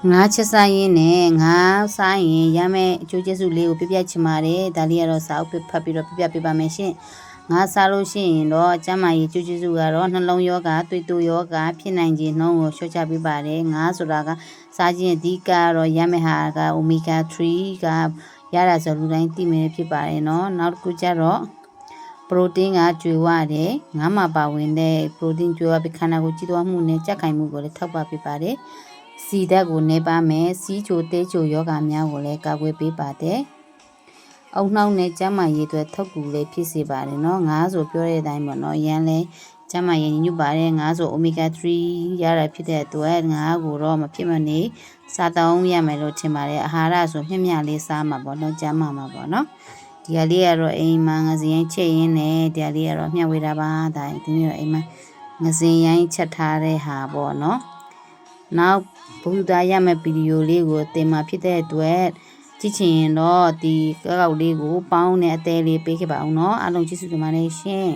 ငါချက်စားရင်းနဲ့ငါစားရင်ရမယ့်အကျိုးကျေးဇူးလေးကိုပြပြချင်ပါတယ်ဒါလေးကတော့စာအုပ်ဖတ်ပြီးတော့ပြပြပေးပါမယ်ရှင်ငါစားလို့ရှိရင်တော့ကျန်းမာရေးကျိုးကျေးဇူးကတော့နှလုံးယောဂသွေးတိုးယောဂဖြစ်နိုင်ခြင်းနှုန်းကိုလျှော့ချပေးပါတယ်ငါဆိုတာကစားခြင်းအဓိကကတော့ရမယ့်ဟာက omega 3ကရတာဆိုလူတိုင်းသိမယ်ဖြစ်ပါတယ်เนาะနောက်တစ်ခုကျတော့ပရိုတင်းကကျွေဝတယ်ငါးမှာပါဝင်တဲ့ပရိုတင်းကျွေဝပြီးခန္ဓာကိုယ်ကြည်သွားမှုနဲ့ကြက်ခိုင်မှုကိုလည်းထောက်ပံ့ပေးပါတယ်စီဓာတ်ကိုနေပါမယ်စီးချိုတဲချိုယောဂများကိုလည်းကာကွယ်ပေးပါတယ်အုံနှောက်နဲ့ကျန်းမာရေးအတွက်ထောက်ကူလေးဖြစ်စေပါတယ်เนาะငါးဆိုပြောတဲ့အတိုင်းပေါ့เนาะရန်လဲကျန်းမာရေးညွတ်ပါတယ်ငါးဆို omega 3ရတာဖြစ်တဲ့အတွက်ငါးကိုတော့မဖြစ်မနေစားတောင်းရမယ်လို့ထင်ပါတယ်အာဟာရဆိုမျှမျှလေးစားမှာပေါ့เนาะကျန်းမာမှာပေါ့เนาะဒီဟာလေးကတော့အိမ်မှာငစင်းချက်ရင်းနဲ့ဒီဟာလေးကတော့မျှဝေတာပါဒါဒီနေ့တော့အိမ်မှာငစင်းရိုင်းချက်ထားတဲ့ဟာပေါ့เนาะနောက်ဘုရားရမယ့်ဗီဒီယိုလေးကိုတင်မှာဖြစ်တဲ့အတွက်ကြည့်ချင်ရင်တော့ဒီကောက်လေးကိုပေါင်းနဲ့အသေးလေးပေးခဲ့ပါအောင်เนาะအားလုံးကျေးဇူးတင်ပါတယ်ရှင်